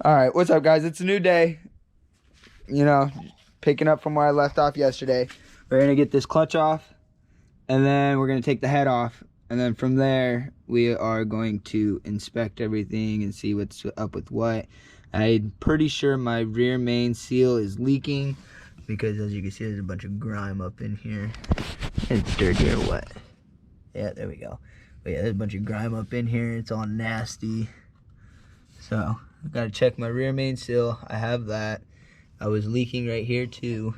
All right, what's up, guys? It's a new day. You know, picking up from where I left off yesterday. We're gonna get this clutch off, and then we're gonna take the head off, and then from there we are going to inspect everything and see what's up with what. I'm pretty sure my rear main seal is leaking because, as you can see, there's a bunch of grime up in here. It's dirty or what? Yeah, there we go. But yeah, there's a bunch of grime up in here. It's all nasty. So I've got to check my rear main seal. I have that. I was leaking right here too.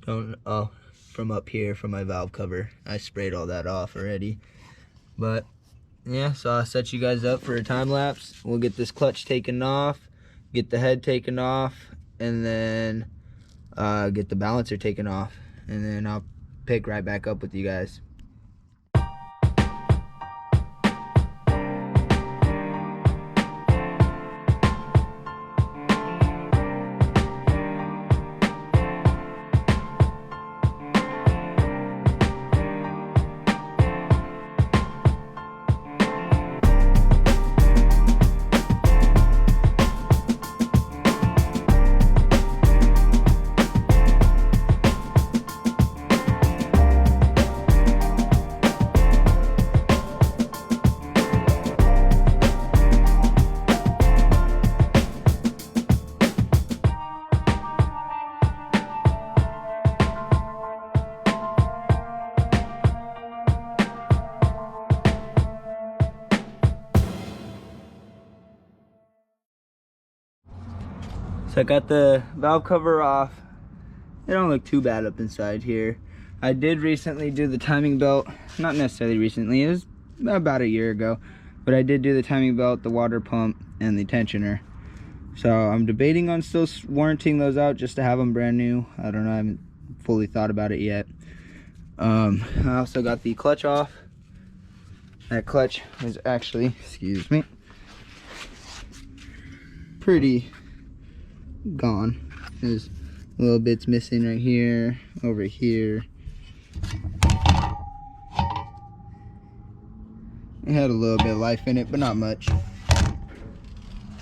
From up here from my valve cover. I sprayed all that off already. But yeah, so I'll set you guys up for a time lapse. We'll get this clutch taken off, get the head taken off, and then get the balancer taken off, and then I'll pick right back up with you guys. So I got the valve cover off. It don't look too bad up inside here. I did recently do the timing belt. Not necessarily recently, it was about a year ago. But I did do the timing belt, the water pump, and the tensioner. So I'm debating on still warranting those out just to have them brand new. I don't know, I haven't fully thought about it yet. I also got the clutch off. That clutch was actually, excuse me, pretty gone. There's little bits missing right here, over here. It had a little bit of life in it, but not much.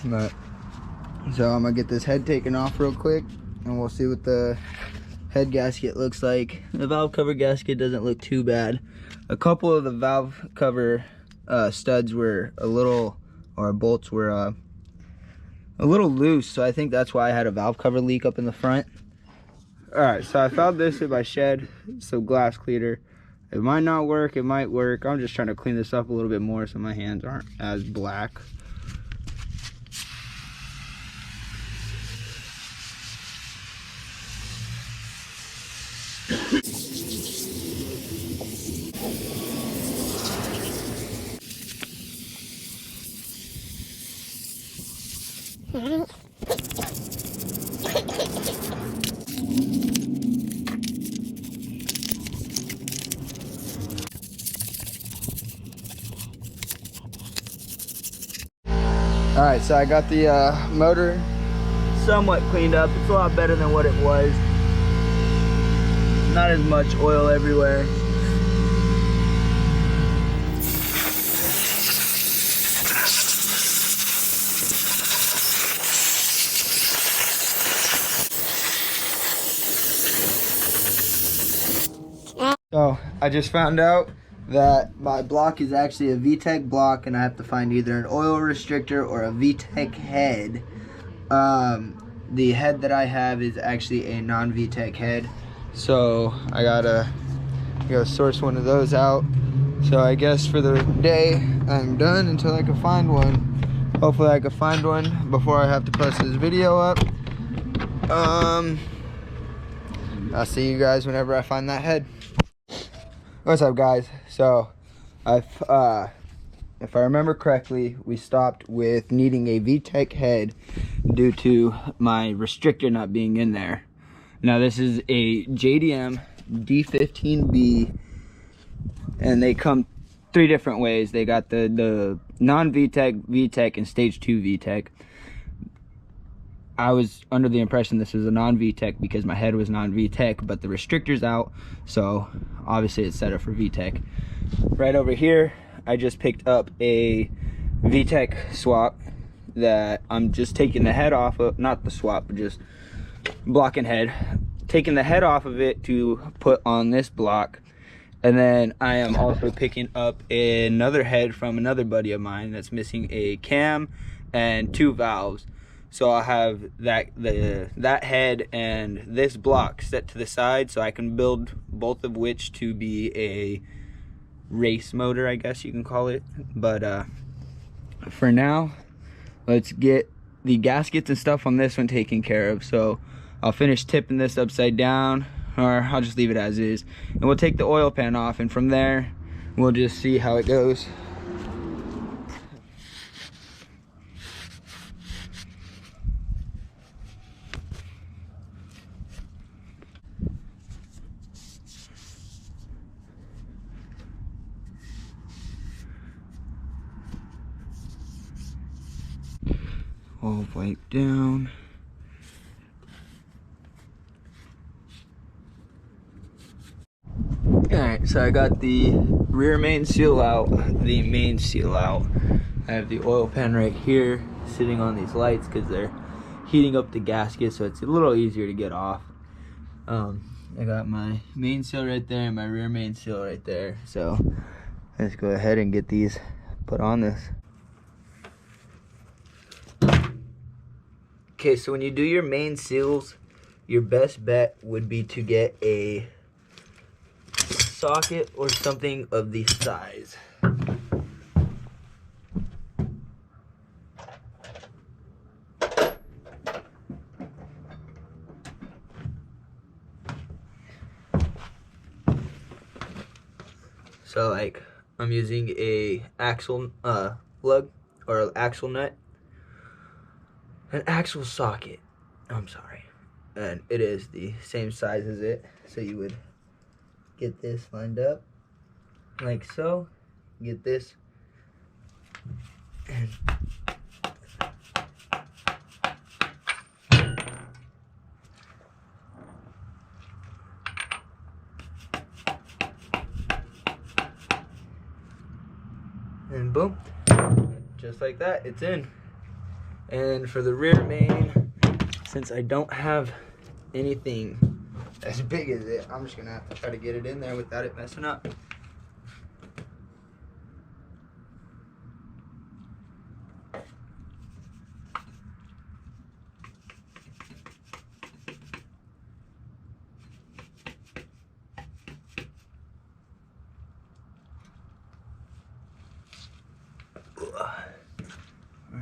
But so I'm gonna get this head taken off real quick, and we'll see what the head gasket looks like. The valve cover gasket doesn't look too bad. A couple of the valve cover studs were a little, or bolts were a little loose, so I think that's why I had a valve cover leak up in the front. Alright, so I found this in my shed, some glass cleaner. It might not work, it might work. I'm just trying to clean this up a little bit more so my hands aren't as black. Alright, so I got the motor somewhat cleaned up. It's a lot better than what it was. Not as much oil everywhere. So I just found out that my block is actually a VTEC block, and I have to find either an oil restrictor or a VTEC head. The head that I have is actually a non-VTEC head, so I gotta go source one of those out. So I guess for the day I'm done until I can find one. Hopefully I can find one before I have to post this video up. I'll see you guys whenever I find that head. What's up, guys? So if I remember correctly, we stopped with needing a VTEC head due to my restrictor not being in there. Now this is a JDM D15B, and they come three different ways. They got the non-VTEC, VTEC, and stage 2 VTEC. I was under the impression this was a non-VTEC because my head was non-VTEC, but the restrictor's out, so obviously it's set up for VTEC. Right over here, I just picked up a VTEC swap that I'm just taking the head off of, not the swap, but just block and head, taking the head off of it to put on this block. And then I am also picking up another head from another buddy of mine that's missing a cam and 2 valves. So I'll have that head and this block set to the side so I can build both of which to be a race motor, I guess you can call it. But for now, let's get the gaskets and stuff on this one taken care of. So I'll finish tipping this upside down, or I'll just leave it as is, and we'll take the oil pan off, and from there we'll just see how it goes. All wipe down. Alright, so I got the rear main seal out, the main seal out. I have the oil pan right here sitting on these lights because they're heating up the gasket, so it's a little easier to get off. I got my main seal right there and my rear main seal right there. So let's go ahead and get these put on this. Okay, so when you do your main seals, your best bet would be to get a socket or something of the size. So like I'm using a axle lug or axle nut, an axle socket, I'm sorry, and it is the same size as it. So you would get this lined up like so, get this, and boom, just like that, it's in. And for the rear main, since I don't have anything as big as it, I'm just gonna have to try to get it in there without it messing up.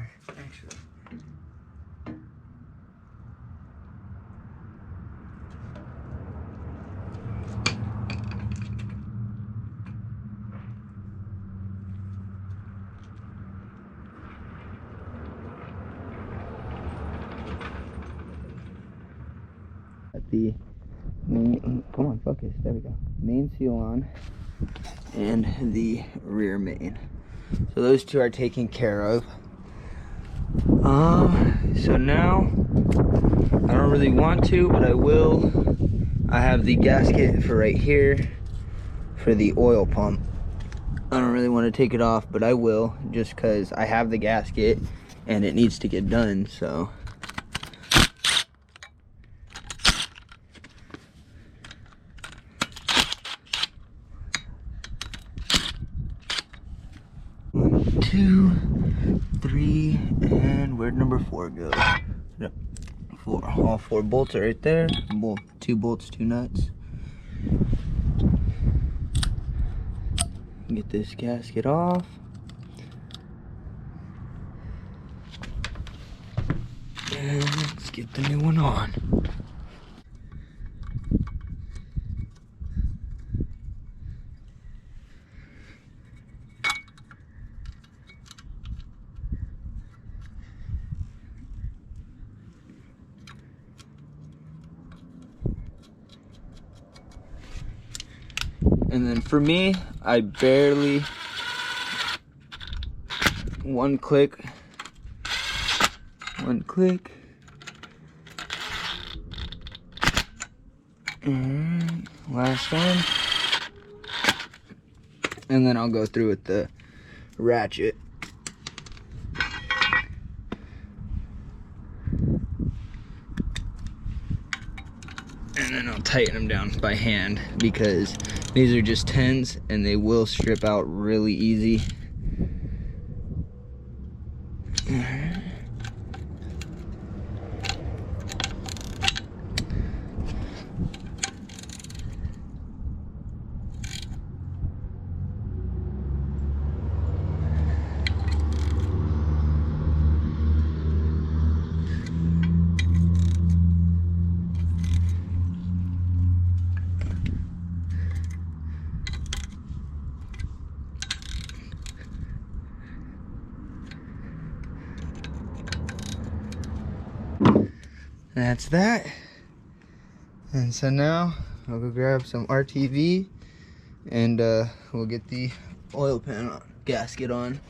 Actually, the main, come on, focus, there we go, main seal on, and the rear main. So those two are taken care of. So now I don't really want to, but I will. I have the gasket for right here for the oil pump. I don't really want to take it off, but I will, just because I have the gasket and it needs to get done. So one, 2, 3, and where'd number 4 go? Yep, 4. All 4 bolts are right there. 2 bolts, 2 nuts. Get this gasket off. And let's get the new one on. And then for me, I barely, one click, and last one, and then I'll go through with the ratchet. and then I'll tighten them down by hand because these are just 10s and they will strip out really easy. That's that. And so now I'll go grab some RTV and we'll get the oil pan gasket on.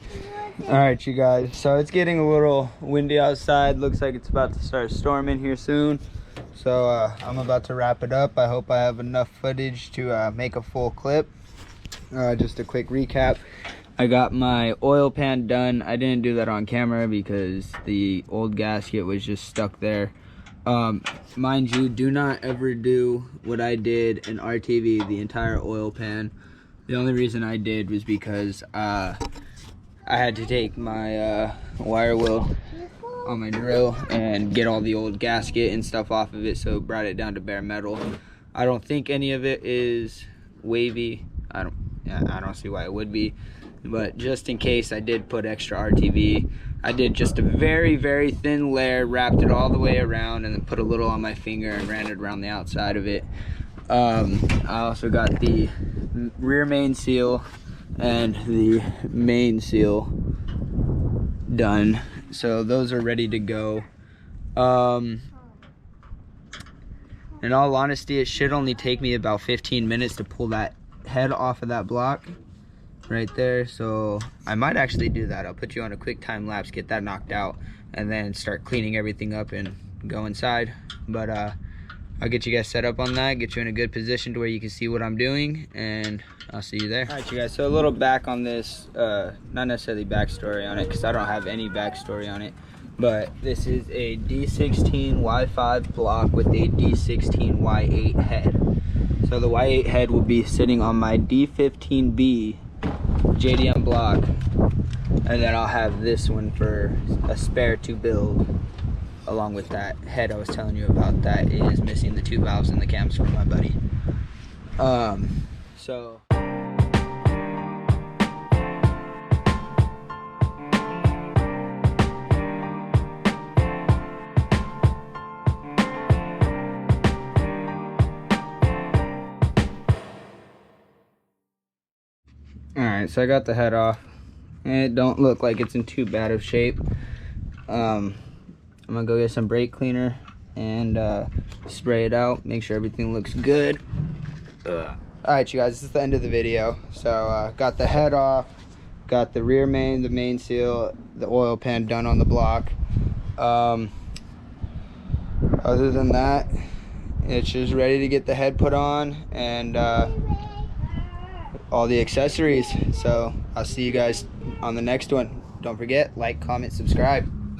All right, you guys, so it's getting a little windy outside. Looks like it's about to start storming here soon. So I'm about to wrap it up. I hope I have enough footage to make a full clip. Just a quick recap. I got my oil pan done. I didn't do that on camera because the old gasket was just stuck there. Mind you, do not ever do what I did in RTV, the entire oil pan. The only reason I did was because I had to take my wire wheel on my drill and get all the old gasket and stuff off of it, so it brought it down to bare metal. I don't think any of it is wavy. I don't see why it would be, but just in case I did put extra RTV, I did just a very, very thin layer, wrapped it all the way around, and then put a little on my finger and ran it around the outside of it. I also got the rear main seal and the main seal done, so those are ready to go. In all honesty, it should only take me about 15 minutes to pull that head off of that block right there, so I might actually do that. I'll put you on a quick time lapse, get that knocked out, and then start cleaning everything up and go inside. But I'll get you guys set up on that, get you in a good position to where you can see what I'm doing, and I'll see you there. All right, you guys, so a little back on this, not necessarily backstory on it because I don't have any backstory on it, but this is a D16 Y5 block with a D16 Y8 head. So the Y8 head will be sitting on my D15B JDM block, and then I'll have this one for a spare to build along with that head I was telling you about that is missing the 2 valves and the cams from my buddy. So alright, so I got the head off, and it don't look like it's in too bad of shape. I'm gonna go get some brake cleaner and spray it out, make sure everything looks good. Alright, you guys, this is the end of the video. So got the head off, got the rear main, the main seal, the oil pan done on the block. Other than that, it's just ready to get the head put on and all the accessories. So I'll see you guys on the next one. Don't forget, like, comment, subscribe.